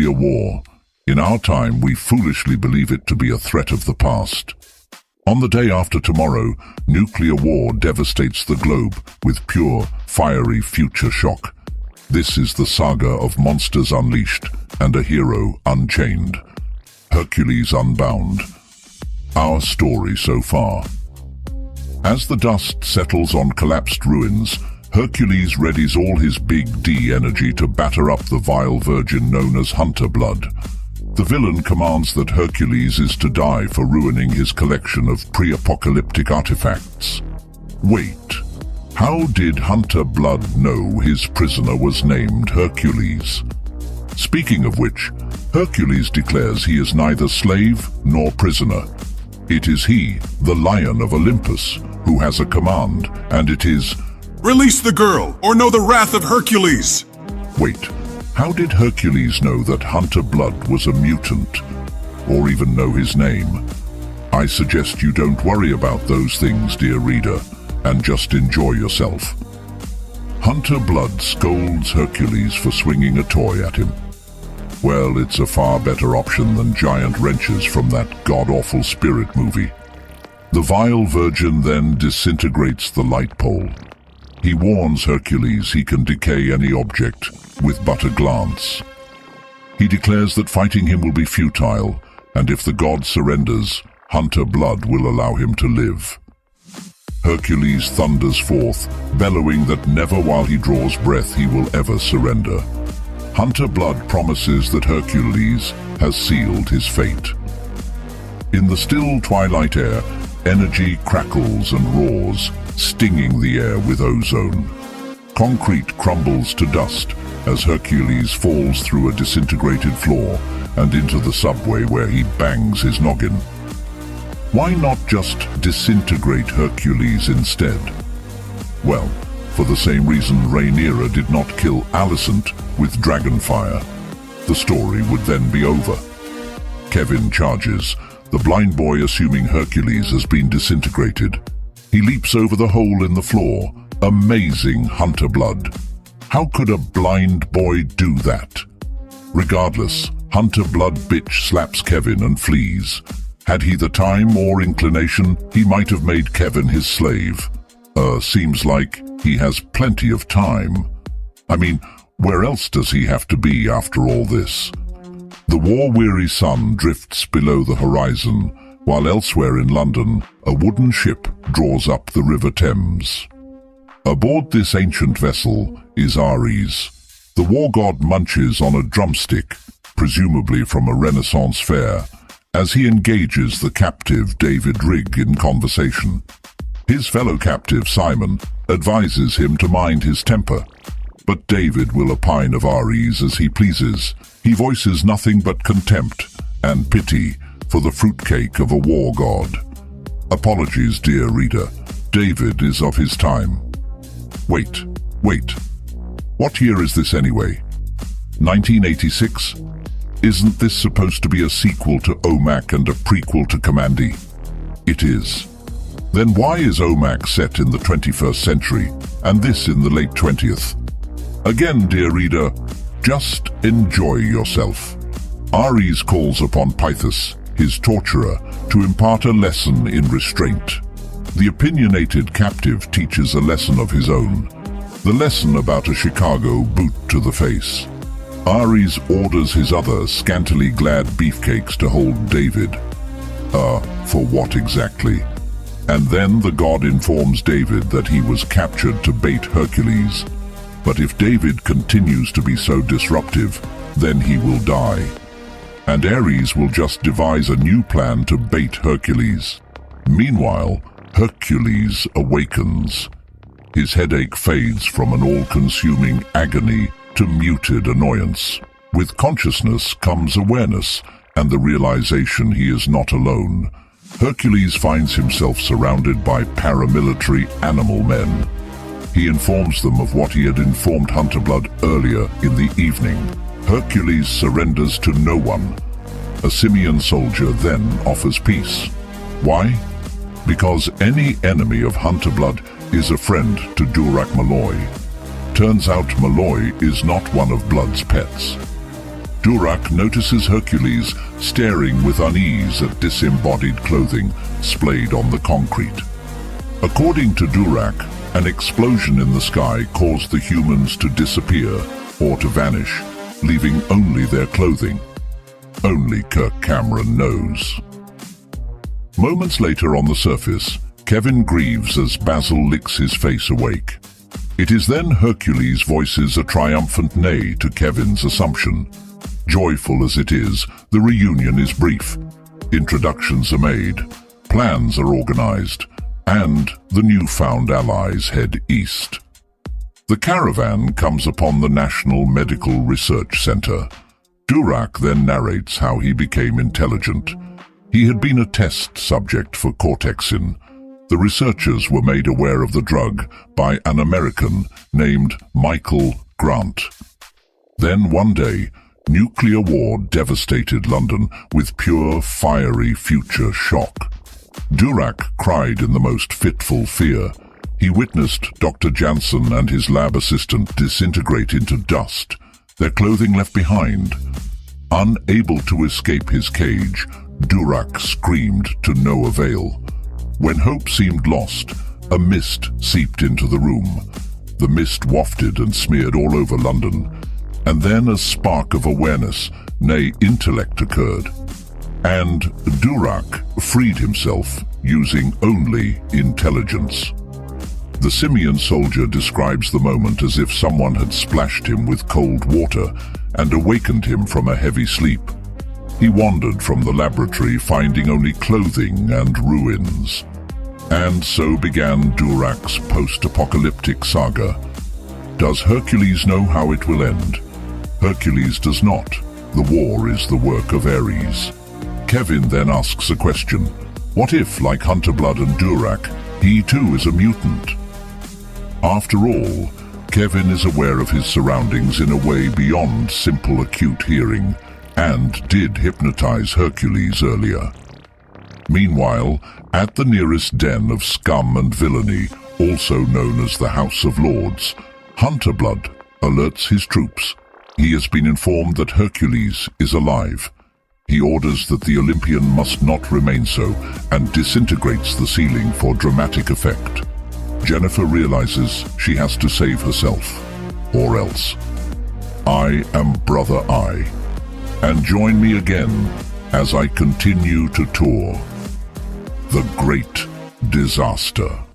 Nuclear war. In our time, we foolishly believe it to be a threat of the past. On the day after tomorrow, nuclear war devastates the globe with pure, fiery future shock. This is the saga of monsters unleashed and a hero unchained. Hercules Unbound. Our story so far. As the dust settles on collapsed ruins, Hercules readies all his Big D energy to batter up the vile virgin known as Hunter Blood. The villain commands that Hercules is to die for ruining his collection of pre-apocalyptic artifacts. Wait, how did Hunter Blood know his prisoner was named Hercules? Speaking of which, Hercules declares he is neither slave nor prisoner. It is he, the Lion of Olympus, who has a command, and it is, "Release the girl, or know the wrath of Hercules!" Wait, how did Hercules know that Hunter Blood was a mutant, or even know his name? I suggest you don't worry about those things, dear reader, and just enjoy yourself. Hunter Blood scolds Hercules for swinging a toy at him. Well, it's a far better option than giant wrenches from that god-awful Spirit movie. The vile virgin then disintegrates the light pole. He warns Hercules he can decay any object with but a glance. He declares that fighting him will be futile, and if the god surrenders, Hunter Blood will allow him to live. Hercules thunders forth, bellowing that never while he draws breath he will ever surrender. Hunter Blood promises that Hercules has sealed his fate. In the still twilight air, energy crackles and roars, stinging the air with ozone. Concrete crumbles to dust as Hercules falls through a disintegrated floor and into the subway where he bangs his noggin. Why not just disintegrate Hercules instead? Well, for the same reason Rhaenyra did not kill Alicent with dragonfire. The story would then be over. Kevin charges, the blind boy assuming Hercules has been disintegrated. He leaps over the hole in the floor. Amazing Hunter Blood. How could a blind boy do that? Regardless, Hunter Blood bitch slaps Kevin and flees. Had he the time or inclination, he might have made Kevin his slave. Seems like he has plenty of time. I mean, where else does he have to be after all this? The war-weary sun drifts below the horizon, while elsewhere in London, a wooden ship draws up the River Thames. Aboard this ancient vessel is Ares. The war god munches on a drumstick, presumably from a Renaissance fair, as he engages the captive David Rigg in conversation. His fellow captive, Simon, advises him to mind his temper, but David will opine of Ares as he pleases. He voices nothing but contempt and pity for the fruitcake of a war god. Apologies, dear reader. David is of his time. Wait. What year is this anyway? 1986? Isn't this supposed to be a sequel to OMAC and a prequel to Commandy? It is. Then why is OMAC set in the 21st century and this in the late 20th? Again, dear reader, just enjoy yourself. Ares calls upon Pythus, his torturer, to impart a lesson in restraint. The opinionated captive teaches a lesson of his own, the lesson about a Chicago boot to the face. Ares orders his other scantily clad beefcakes to hold David. For what exactly? And then the god informs David that he was captured to bait Hercules. But if David continues to be so disruptive, then he will die. And Ares will just devise a new plan to bait Hercules. Meanwhile, Hercules awakens. His headache fades from an all-consuming agony to muted annoyance. With consciousness comes awareness and the realization he is not alone. Hercules finds himself surrounded by paramilitary animal men. He informs them of what he had informed Hunter Blood earlier in the evening. Hercules surrenders to no one. A simian soldier then offers peace. Why? Because any enemy of Hunter Blood is a friend to Durak Malloy. Turns out Malloy is not one of Blood's pets. Durak notices Hercules staring with unease at disembodied clothing splayed on the concrete. According to Durak, an explosion in the sky caused the humans to disappear or to vanish, leaving only their clothing. Only Kirk Cameron knows. Moments later on the surface, Kevin grieves as Basil licks his face awake. It is then Hercules voices a triumphant nay to Kevin's assumption. Joyful as it is, the reunion is brief. Introductions are made, plans are organized, and the newfound allies head east. The caravan comes upon the National Medical Research Center. Durak then narrates how he became intelligent. He had been a test subject for Cortexin. The researchers were made aware of the drug by an American named Michael Grant. Then one day, nuclear war devastated London with pure, fiery future shock. Durak cried in the most fitful fear. He witnessed Dr. Jansen and his lab assistant disintegrate into dust, their clothing left behind. Unable to escape his cage, Durak screamed to no avail. When hope seemed lost, a mist seeped into the room. The mist wafted and smeared all over London. And then a spark of awareness, nay intellect, occurred. And Durak freed himself using only intelligence. The simian soldier describes the moment as if someone had splashed him with cold water and awakened him from a heavy sleep. He wandered from the laboratory, finding only clothing and ruins. And so began Durak's post-apocalyptic saga. Does Hercules know how it will end? Hercules does not. The war is the work of Ares. Kevin then asks a question. What if, like Hunterblood and Durak, he too is a mutant? After all, Kevin is aware of his surroundings in a way beyond simple acute hearing, and did hypnotize Hercules earlier. Meanwhile, at the nearest den of scum and villainy, also known as the House of Lords, Hunterblood alerts his troops. He has been informed that Hercules is alive. He orders that the Olympian must not remain so, and disintegrates the ceiling for dramatic effect. Jennifer realizes she has to save herself, or else. I am Brother I, and join me again as I continue to tour the Great Disaster.